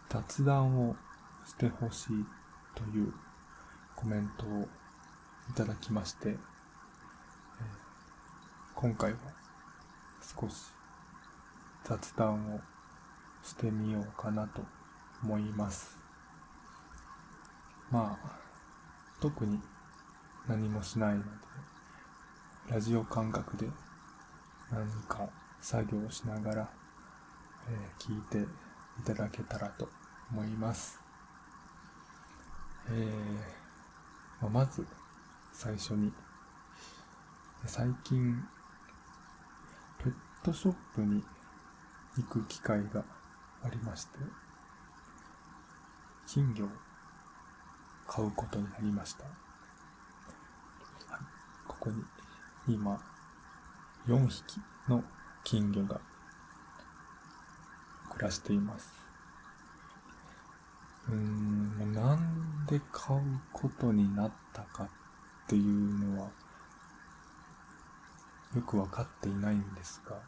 雑談をしてほしいというコメントをいただきまして、今回は少し雑談をしてみようかなと思います。特に何もしないので、ラジオ感覚で何か作業をしながら、聞いていただけたらと思います。まず最初に、最近ペットショップに行く機会がありまして、金魚を買うことになりました。ここに今4匹の金魚が暮らしています。なんで買うことになったかっていうのはよくわかっていないんですが、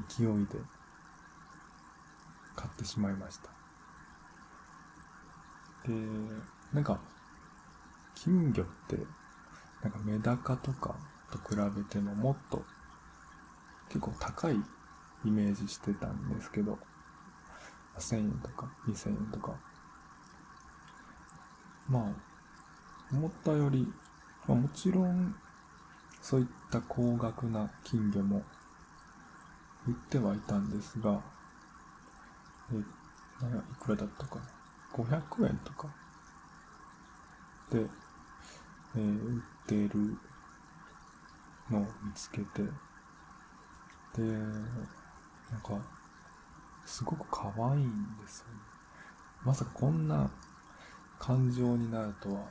勢いで買ってしまいました。で、金魚ってメダカとかと比べてももっと結構高いイメージしてたんですけど、1000円とか2000円とか、思ったより、もちろんそういった高額な金魚も売ってはいたんですが、いくらだったかな、500円とかで、売っているのを見つけて、ですごく可愛いんですよね。まさかこんな感情になるとは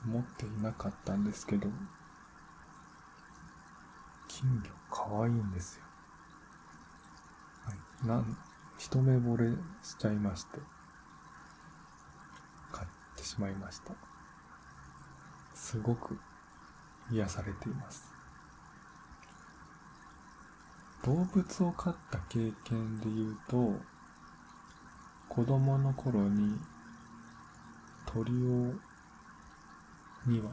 思っていなかったんですけど、金魚可愛いんですよ。一目惚れしちゃいまして、買ってしまいました。すごく癒されています。動物を飼った経験で言うと、子供の頃に鳥を2羽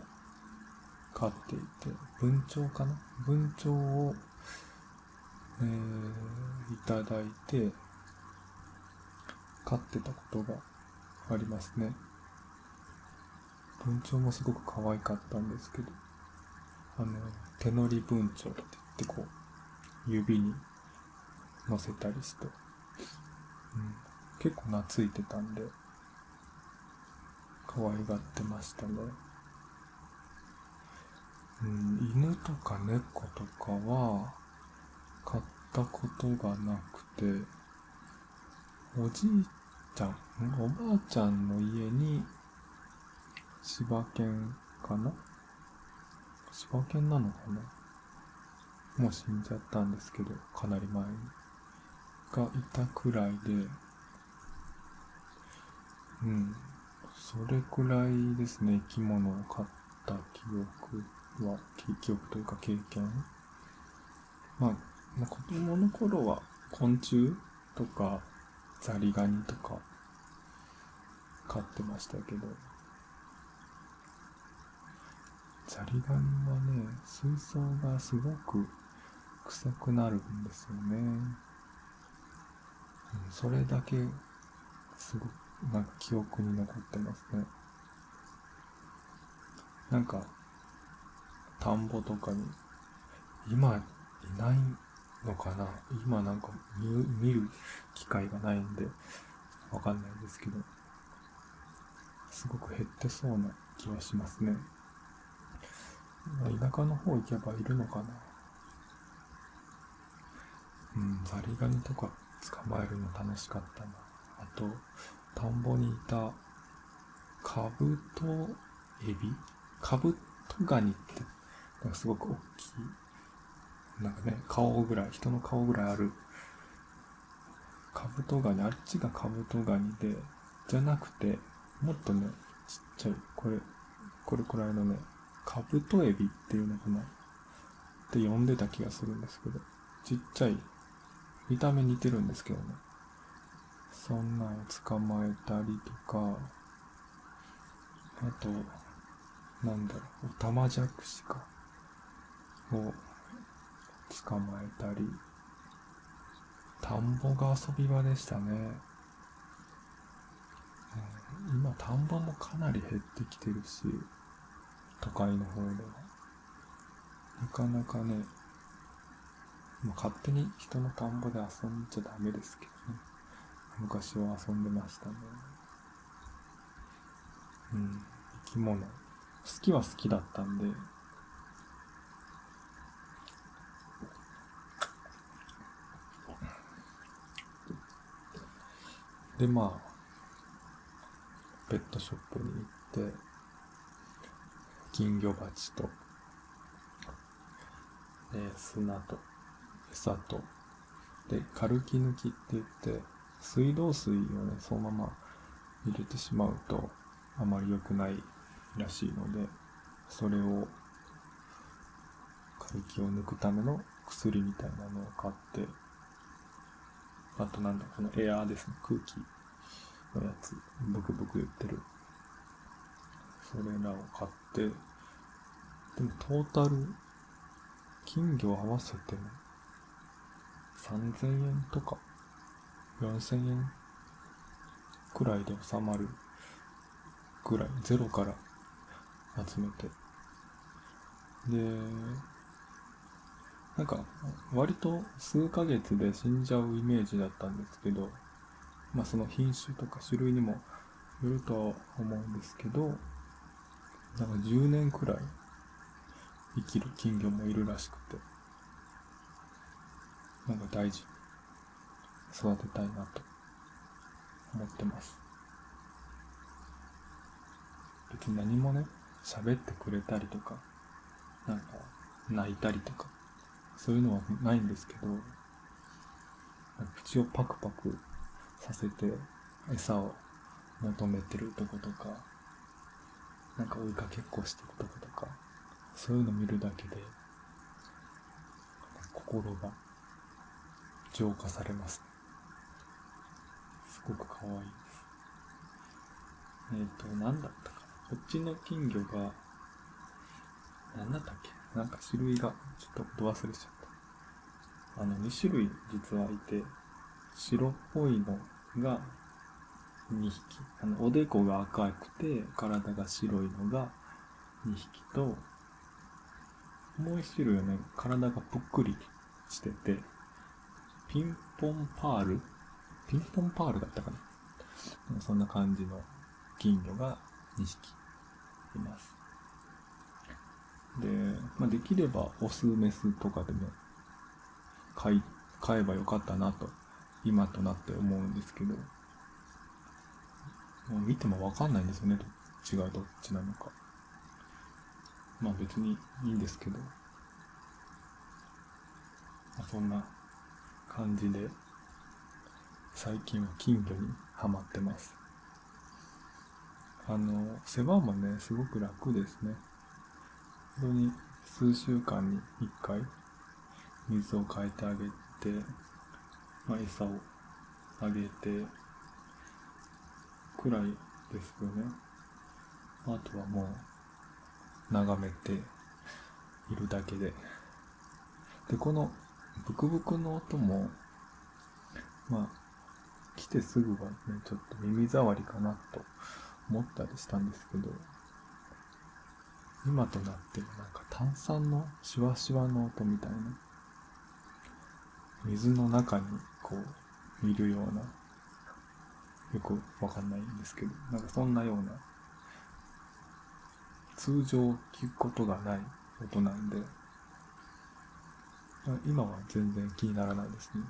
飼っていて、文鳥を、いただいて飼ってたことがありますね。文鳥もすごく可愛かったんですけど、手乗り文鳥って言って指に乗せたりして、結構懐いてたんで可愛がってましたね。犬とか猫とかは飼ったことがなくて、おじいちゃん、おばあちゃんの家に柴犬かな、柴犬なのかな、もう死んじゃったんですけど、かなり前にがいたくらいで、それくらいですね。生き物を飼った記憶というか経験。子供の頃は昆虫とかザリガニとか飼ってましたけど、ザリガニはね、水槽がすごく臭くなるんですよね。それだけすごく記憶に残ってますね。田んぼとかに今いないのかな、今見る機会がないんでわかんないですけど、すごく減ってそうな気はしますね。田舎の方行けばいるのかな。ザリガニとか捕まえるの楽しかったな。あと田んぼにいたカブトエビ、カブトガニってすごく大きい、人の顔ぐらいあるカブトガニ、あっちがカブトガニで、じゃなくてもっとね、ちっちゃい、これくらいのね、カブトエビっていうのかなって呼んでた気がするんですけど、ちっちゃい、見た目似てるんですけどね、そんなんを捕まえたりとか、あとなんだろう、オタマジャクシかを捕まえたり、田んぼが遊び場でしたね。今田んぼもかなり減ってきてるし、都会の方ではなかなかね、勝手に人の田んぼで遊んじゃダメですけどね。昔は遊んでましたね。生き物好きは好きだったんで、でペットショップに行って金魚鉢と、砂と餌とでカルキ抜きって言って水道水をねそのまま入れてしまうとあまり良くないらしいので、それをカルキを抜くための薬みたいなのを買って、あとこのエアーですね、空気のやつ、ブクブク言ってる、それらを買って、でもトータル金魚合わせても3000円とか4000円くらいで収まるくらい、ゼロから集めて、で割と数ヶ月で死んじゃうイメージだったんですけど、その品種とか種類にもよるとは思うんですけど、10年くらい生きる金魚もいるらしくて、大事に育てたいなと思ってます。別に何もね、喋ってくれたりとか、泣いたりとか、そういうのはないんですけど、口をパクパクさせて餌を求めてるとことか、追いかけっこしてるとことか、そういうの見るだけで心が浄化されます。すごく可愛いです。何だったかな、こっちの金魚が何だったっけ、種類がちょっとど忘れしちゃった。2種類実はいて、白っぽいのが2匹、おでこが赤くて体が白いのが2匹と、もう1種類はね、体がぷっくりしてて、ピンポンパールだったかな、そんな感じの金魚が2匹います。で、できればオスメスとかでね、飼えばよかったなと今となって思うんですけど、もう見ても分かんないんですよね、どっちがどっちなのか。別にいいんですけど、そんな感じで最近は金魚にハマってます。世話もねすごく楽ですね。本当に数週間に1回水を変えてあげて、餌をあげてくらいですよね。あとはもう眺めているだけで、このブクブクの音も来てすぐはねちょっと耳障りかなと思ったりしたんですけど、今となって炭酸のシュワシュワの音みたいな、水の中にいるような、よくわかんないんですけど、そんなような通常聞くことがない音なんで、今は全然気にならないですね。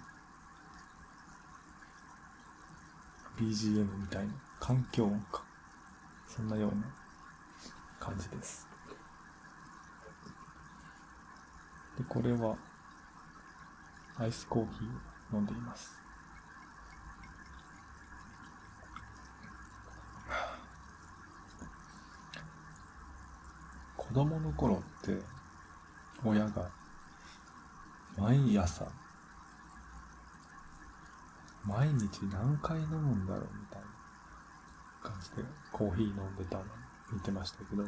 BGM みたいな環境音か、そんなような感じです。で、これはアイスコーヒーを飲んでいます。子供の頃って親が毎朝毎日何回飲むんだろうみたいな感じでコーヒー飲んでたの見てましたけど、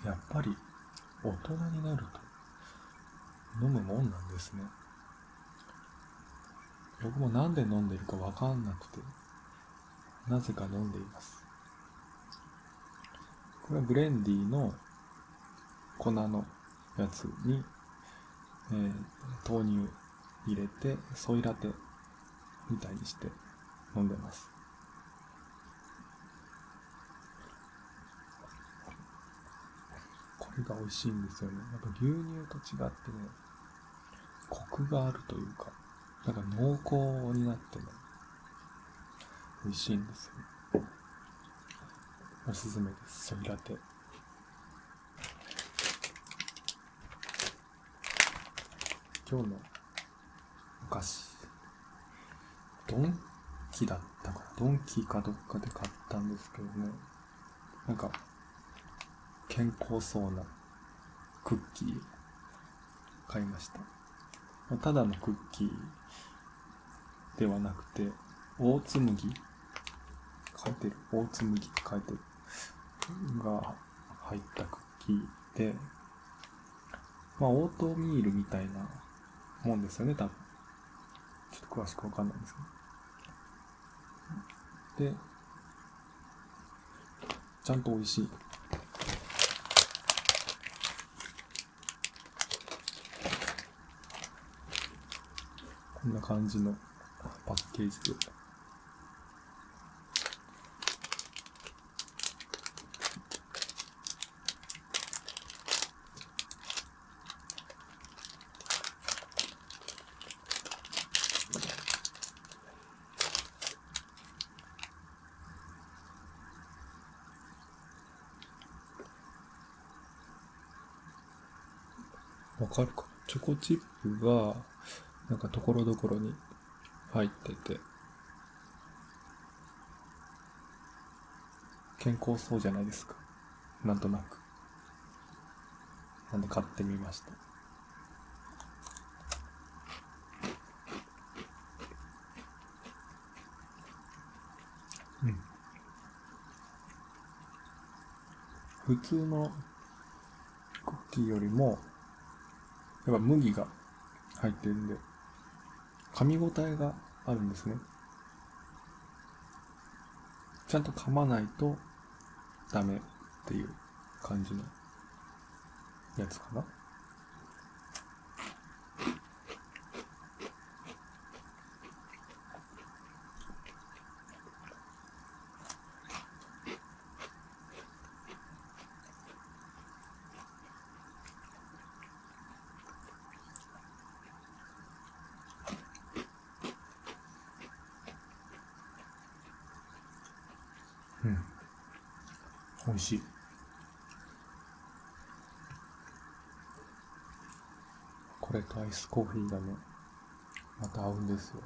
やっぱり大人になると飲むもんなんですね。僕もなんで飲んでるかわかんなくて、なぜか飲んでいます。これはブレンディの粉のやつに、豆乳入れてソイラテみたいにして飲んでます。これが美味しいんですよね。やっぱ牛乳と違ってね、コクがあるというか、なんか濃厚になってね、美味しいんですよ。おすすめです、ソイラテ。今日のお菓子、ドンキだったかな、ドンキかどっかで買ったんですけどね、なんか健康そうなクッキー買いました。ただのクッキーではなくて、オーツ麦書いてる、オーツ麦って書いてるが入ったクッキーで、オートミールみたいなもんですよね、多分。ちょっと詳しくわかんないんですけど。で、ちゃんと美味しい。こんな感じのパッケージで。わかるかな？チョコチップがなんかところどころに入ってて健康そうじゃないですか。なんとなく。なんで買ってみました。普通のクッキーよりもやっぱ麦が入ってるんで噛み応えがあるんですね。ちゃんと噛まないとダメっていう感じのやつかな。美味しい。これとアイスコーヒーがね、また合うんですよ。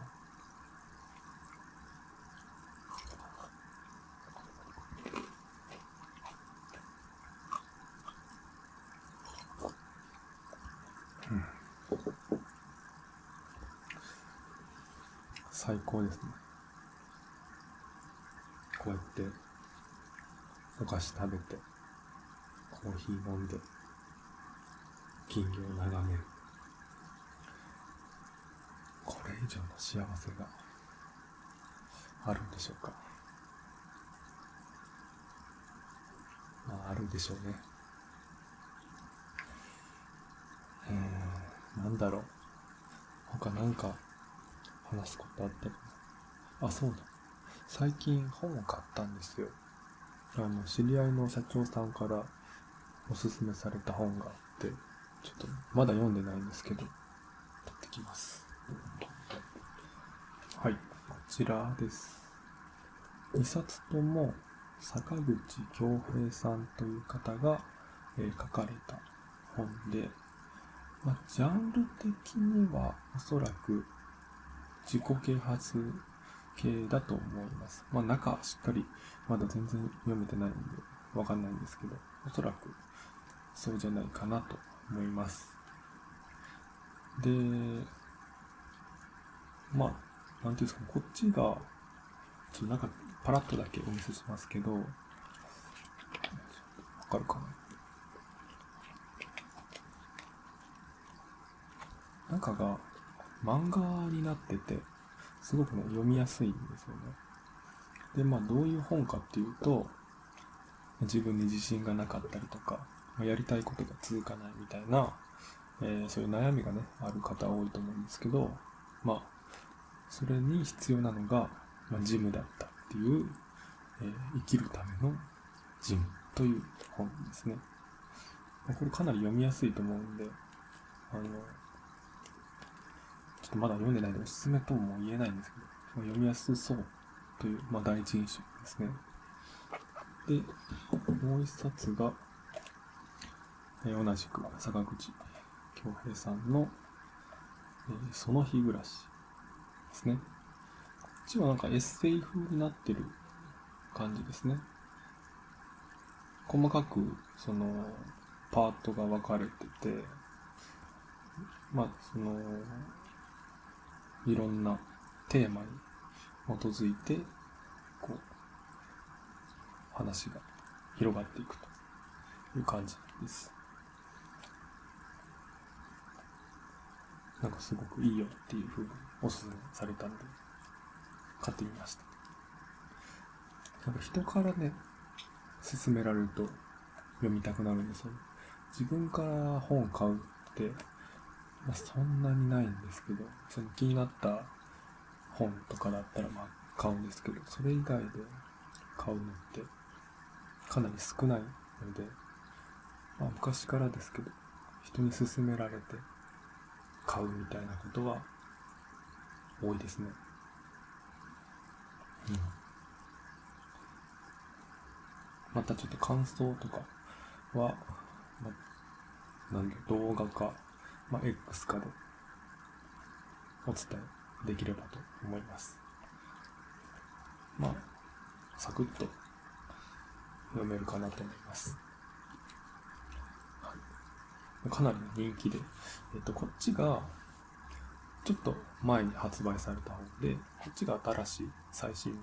最高ですね。こうやってお菓子食べてコーヒー飲んで金魚を眺める、これ以上の幸せがあるんでしょうか。あるでしょうね。なんだろう、他なんか話すことあったかな。そうだ、最近本を買ったんですよ。知り合いの社長さんからおすすめされた本があって、ちょっとまだ読んでないんですけど取ってきます。はい、こちらです。2冊とも坂口恭平さんという方が、書かれた本で、ジャンル的にはおそらく自己啓発系だと思います。中しっかりまだ全然読めてないんでわかんないんですけど、おそらくそうじゃないかなと思います。で、まあ、なんていうんですかね、こっちが、ちょっとなんか、パラッとだけお見せしますけど、わかるかな。中が漫画になってて、すごくね、読みやすいんですよね。で、まあ、どういう本かっていうと、自分に自信がなかったりとか、やりたいことが続かないみたいな、そういう悩みがね、ある方多いと思うんですけど、まあ、それに必要なのが、ジムだったっていう、生きるためのジムという本ですね。これかなり読みやすいと思うんで、ちょっとまだ読んでないのでおすすめとも言えないんですけど、読みやすそうという、第一印象ですね。で、もう一冊が、同じく坂口恭平さんの、その日暮らしですね。こっちはなんかエッセイ風になってる感じですね。細かくそのパートが分かれてて、いろんなテーマに基づいてこう話が広がっていくという感じです。なんかすごくいいよっていう風におすすめされたので買ってみました。なんか人からね勧められると読みたくなるんですよね。自分から本買うって、そんなにないんですけど、その気になった本とかだったら買うんですけど、それ以外で買うのってかなり少ないので、昔からですけど、人に勧められて買うみたいなことは多いですね。またちょっと感想とかは、動画か、X かでお伝えできればと思います。サクッと読めるかなと思います。はい、かなり人気で、こっちがちょっと前に発売された本で、こっちが新しい最新の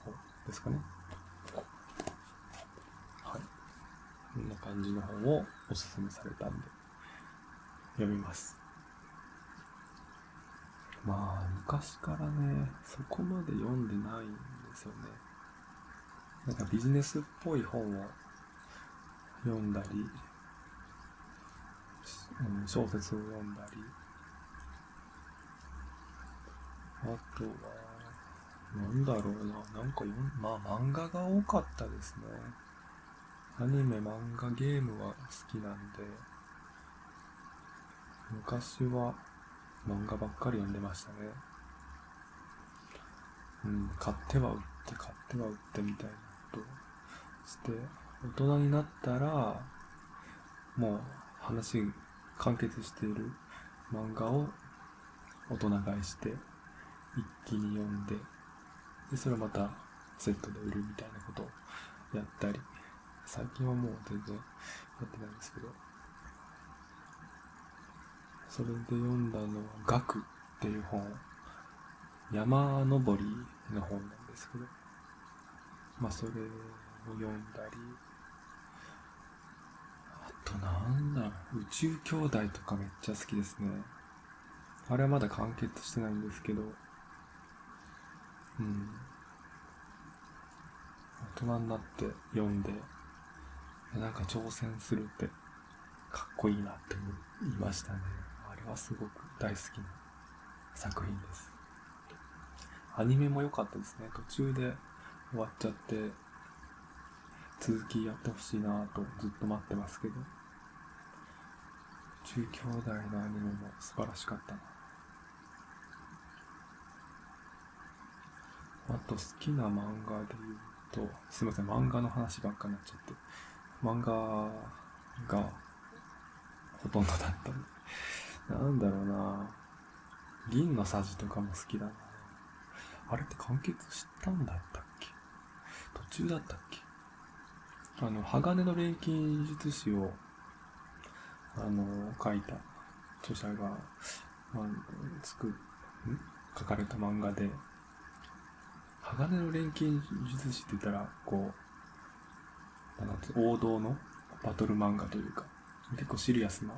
本ですかね。はい。こんな感じの本をおすすめされたんで、読みます。昔からね、そこまで読んでないんですよね。なんかビジネスっぽい本を読んだり、小説を読んだり、あとは、なんだろうな、漫画が多かったですね。アニメ、漫画、ゲームは好きなんで、昔は漫画ばっかり読んでましたね。買っては売って買っては売ってみたいなことをして、大人になったら、もう話完結している漫画を大人買いして一気に読んで、それをまたセットで売るみたいなことをやったり、最近はもう全然やってないんですけど、それで読んだのは学っていう本、山登りの本なんですけど、それを読んだり、あと宇宙兄弟とかめっちゃ好きですね。あれはまだ完結してないんですけど、大人になって読んで、なんか挑戦するってかっこいいなって思いましたね。あれはすごく大好きな作品です。アニメも良かったですね。途中で終わっちゃって続きやってほしいなとずっと待ってますけど、宇宙兄弟のアニメも素晴らしかったな。あと好きな漫画で言うと、すいません、漫画の話ばっかになっちゃって、漫画がほとんどだったんで、なんだろうな、銀のさじとかも好きだな。あれって完結したんだったっけ？途中だったっけ？鋼の錬金術師を書いた著者が、書かれた漫画で、鋼の錬金術師って言ったら、こう、王道のバトル漫画というか、結構シリアスな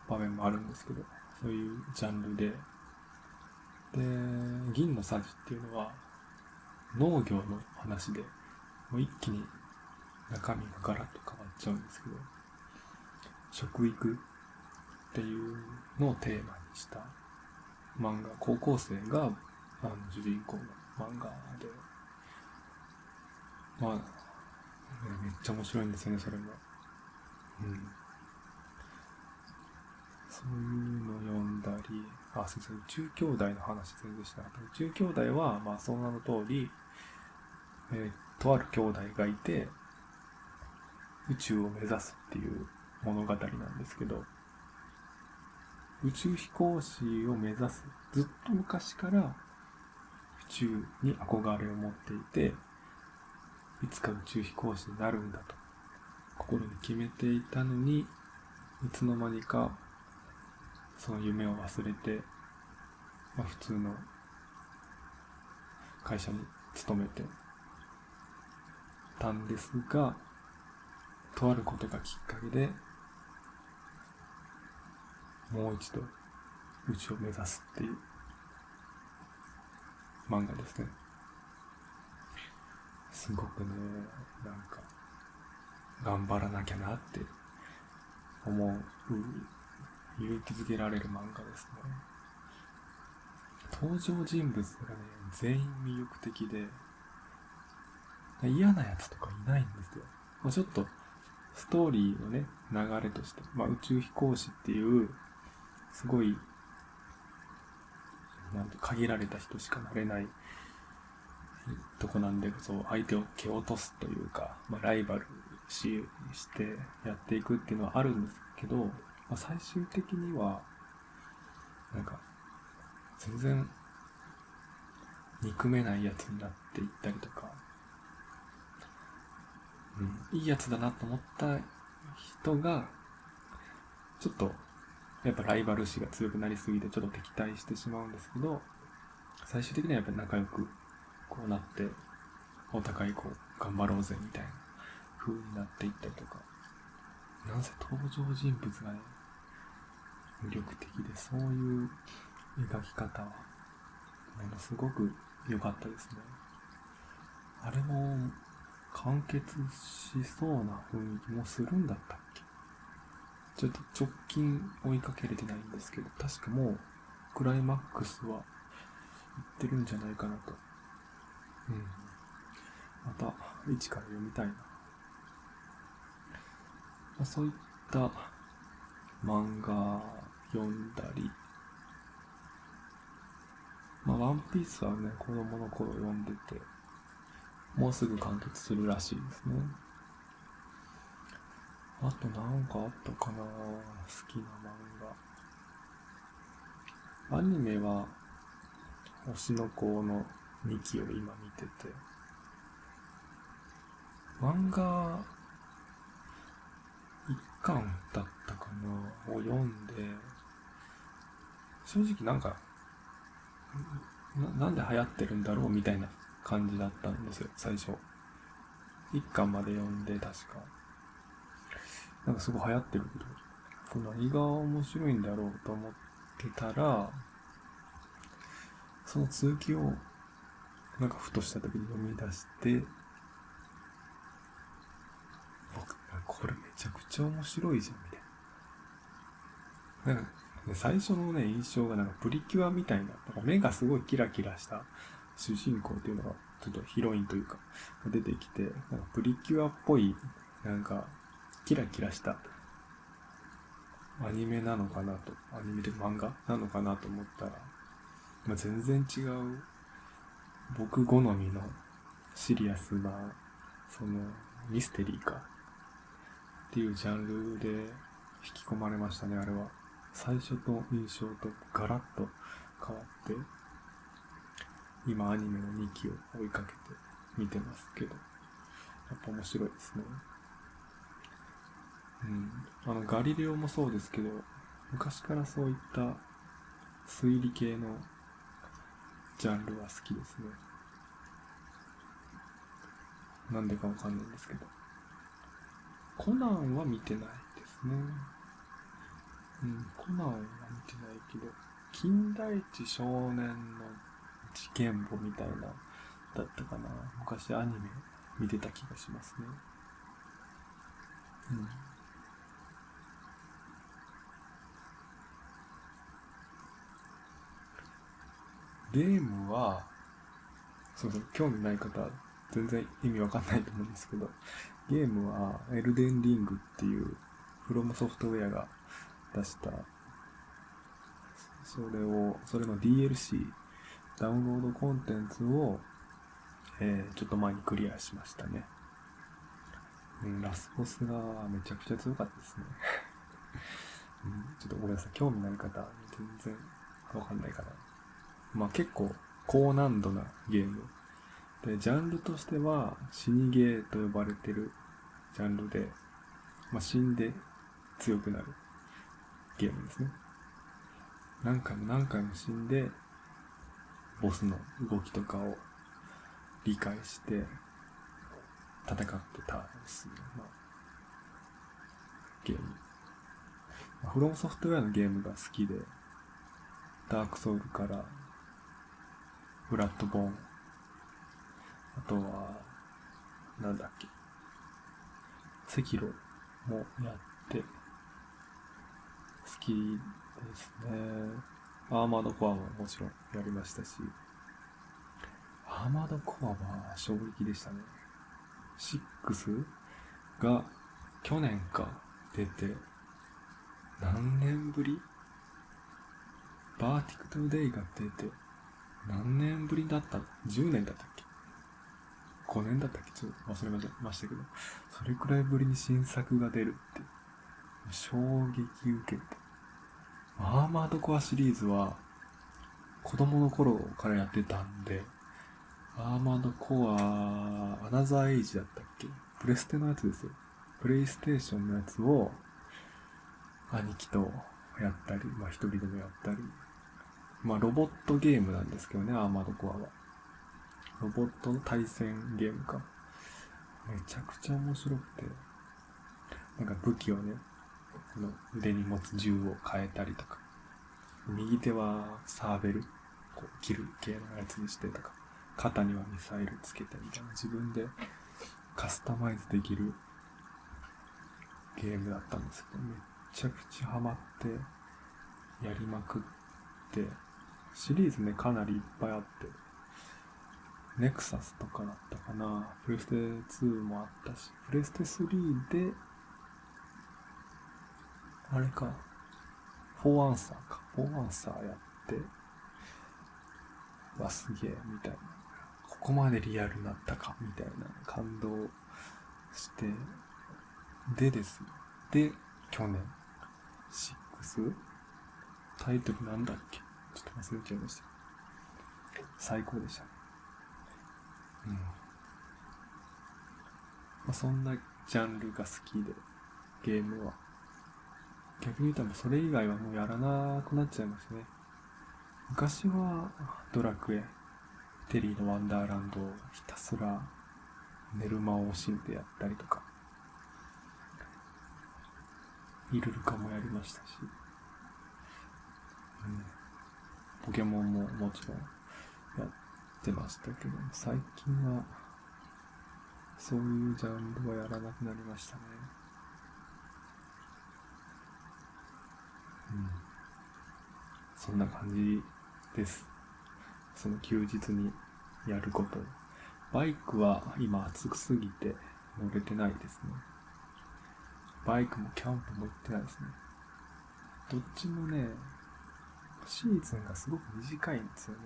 場面もあるんですけど、そういうジャンルで、銀のさじっていうのは農業の話で、もう一気に中身がガラッと変わっちゃうんですけど、食育っていうのをテーマにした漫画、高校生が主人公の漫画で、めっちゃ面白いんですよね、それも。そういうのを読んだり、すいません、宇宙兄弟の話全然しなかった。宇宙兄弟は、その名の通り、とある兄弟がいて、宇宙を目指すっていう物語なんですけど、宇宙飛行士を目指す、ずっと昔から宇宙に憧れを持っていて、いつか宇宙飛行士になるんだと心に決めていたのに、いつの間にかその夢を忘れて、普通の会社に勤めてたんですが、とあることがきっかけでもう一度宇宙を目指すっていう漫画ですね。すごくね、なんか頑張らなきゃなって思う、勇気づけられる漫画ですね。登場人物がね、全員魅力的で、嫌なやつとかいないんですよ。ちょっとストーリーのね、流れとして、宇宙飛行士っていうすごい限られた人しかなれないとこなんで、そう相手を蹴落とすというか、ライバル視してやっていくっていうのはあるんですけど、最終的にはなんか全然憎めないやつになっていったりとか、いいやつだなと思った人がちょっとやっぱライバル視が強くなりすぎてちょっと敵対してしまうんですけど、最終的にはやっぱり仲良くこうなってお互いこう頑張ろうぜみたいな風になっていったりとか、なんせ登場人物がね魅力的で、そういう描き方はものすごく良かったですね。あれも完結しそうな雰囲気もするんだったっけ。ちょっと直近追いかけれてないんですけど、確かもうクライマックスは言ってるんじゃないかなと。また一から読みたいな。そういった漫画読んだり、ワンピースはね、子供の頃読んでて、もうすぐ完結するらしいですね。あとなんかあったかな、好きな漫画。アニメは推しの子の2期を今見てて、漫画1巻だったかなを読んで、正直なんで流行ってるんだろうみたいな感じだったんですよ、最初。1巻まで読んで、確かすごい流行ってるけど、これ何が面白いんだろうと思ってたら、その続きをふとした時に読み出して、これめちゃくちゃ面白いじゃんみたいな。最初のね、印象がプリキュアみたいな、目がすごいキラキラした主人公っていうのが、ちょっとヒロインというか出てきて、プリキュアっぽいキラキラしたアニメなのかなと、アニメで漫画なのかなと思ったら、全然違う僕好みのシリアスなそのミステリーかっていうジャンルで引き込まれましたね。あれは最初と印象とガラッと変わって、今アニメの2期を追いかけて見てますけど、やっぱ面白いですね。ガリレオもそうですけど、昔からそういった推理系のジャンルは好きですね。なんでかわかんないんですけど。コナンは見てないですね。コナンは見てないけど、金田一少年の事件簿みたいなだったかな。昔アニメ見てた気がしますね。ゲームは、興味ない方、全然意味わかんないと思うんですけど、ゲームはエルデンリングっていうフロムソフトウェアが出した、それの DLC、ダウンロードコンテンツを、ちょっと前にクリアしましたね。ラスボスがめちゃくちゃ強かったですね。ちょっとごめんなさい、興味ない方、全然わかんないかな。まあ結構高難度なゲーム。で、ジャンルとしては死にゲーと呼ばれてるジャンルで、死んで強くなるゲームですね。何回も何回も死んで、ボスの動きとかを理解して戦って倒すようなゲーム。フロムソフトウェアのゲームが好きで、ダークソウルからブラッドボーン、あとはなんだっけ、赤炉もやって好きですね。アーマードコアももちろんやりましたし、アーマードコアは衝撃でしたね。6が去年か出て、何年ぶり？バーティクトゥデイが出て何年ぶりだった？ 10 年だったっけ、5年だったっけ、ちょっと忘れましたけど、それくらいぶりに新作が出るって衝撃受けて、アーマードコアシリーズは子供の頃からやってたんで、アーマードコアアナザーエイジだったっけ、プレステのやつですよ。プレイステーションのやつを兄貴とやったり、一人でもやったり、ロボットゲームなんですけどね、アーマードコアは。ロボットの対戦ゲームか。めちゃくちゃ面白くて、なんか武器をね、腕に持つ銃を変えたりとか、右手はサーベル、こう切る系のやつにしてとか、肩にはミサイルつけてみたいな、自分でカスタマイズできるゲームだったんですけど、めちゃくちゃハマってやりまくって、シリーズねかなりいっぱいあって、ネクサスとかだったかな、プレステ2もあったし、プレステ3であれか、フォーアンサーか、フォーアンサーやって、わすげえみたいな、ここまでリアルだったかみたいな感動して、でですよ、で去年6、タイトルなんだっけ、ちょっと忘れちゃいました。最高でしたね。そんなジャンルが好きで、ゲームは逆に言うとそれ以外はもうやらなくなっちゃいましたね。昔はドラクエ、テリーのワンダーランドをひたすら寝る間を惜しんでやったりとか、イルルカもやりましたし、ポケモンももちろんやってましたけど、最近はそういうジャンルはやらなくなりましたね。そんな感じです。その休日にやること。バイクは今暑すぎて乗れてないですね。バイクもキャンプも行ってないですね。どっちもね、シーズンがすごく短いんですよね。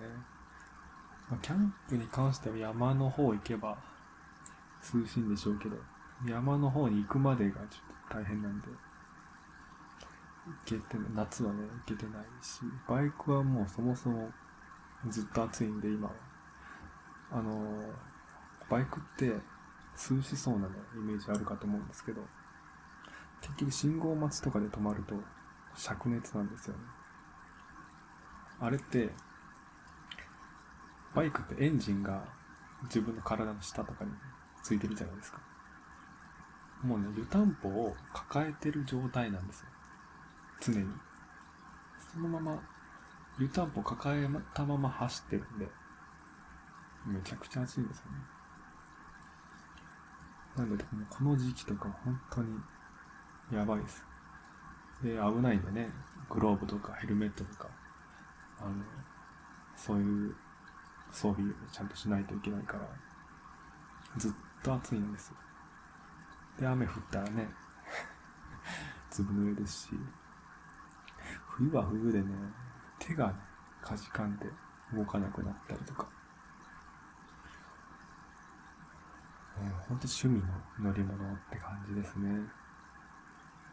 キャンプに関しては山の方行けば涼しいんでしょうけど、山の方に行くまでがちょっと大変なんで、夏はね、行けてないし、バイクはもうそもそもずっと暑いんで今は。バイクって涼しそうなね、イメージあるかと思うんですけど、結局信号待ちとかで止まると灼熱なんですよね。あれってバイクってエンジンが自分の体の下とかについてるじゃないですか。もうね、湯たんぽを抱えてる状態なんですよ、常に。そのまま湯たんぽ抱えたまま走ってるんで、めちゃくちゃ暑いんですよね。なのでもうこの時期とか本当にやばいです。で、危ないんでね、グローブとかヘルメットとか、そういう装備をちゃんとしないといけないから、ずっと暑いんですよ。で、雨降ったらね、ずぶ濡れですし、冬は冬でね、手がね、かじかんで動かなくなったりとか、ほんと趣味の乗り物って感じですね。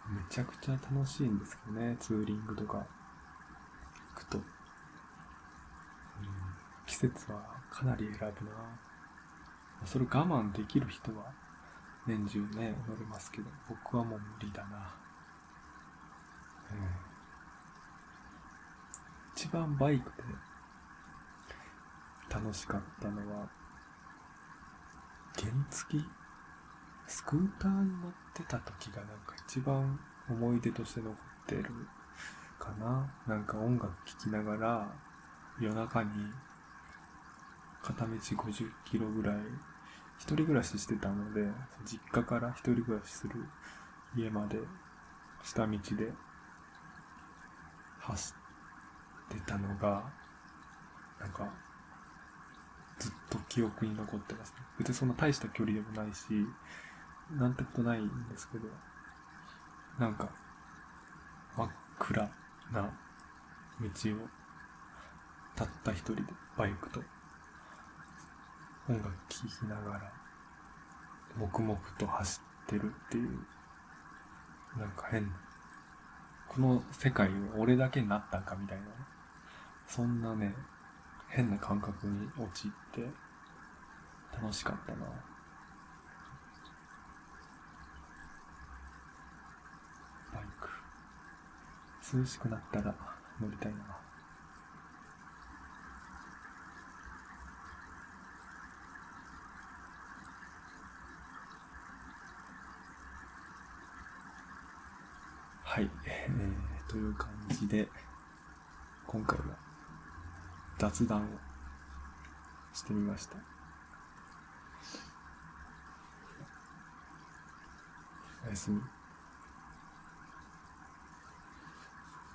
めちゃくちゃ楽しいんですけどね、ツーリングとか行くと。季節はかなり選ぶな。それ我慢できる人は年中ね、乗れますけど、僕はもう無理だな。一番バイクで楽しかったのは、原付スクーターに乗ってた時がなんか一番思い出として残ってるかな。なんか音楽聴きながら夜中に片道50キロぐらい一人暮らししてたので、実家から一人暮らしする家まで下道で走ってたのがなんかずっと記憶に残ってますね。別にそんな大した距離でもないし、なんてことないんですけど、なんか真っ暗な道をたった一人でバイクと音楽聴きながら黙々と走ってるっていう、なんか変な、この世界を俺だけになったんかみたいな、そんなね、変な感覚に陥って楽しかったな。バイク涼しくなったら乗りたいな。はい、という感じで今回は雑談をしてみました。おやすみ。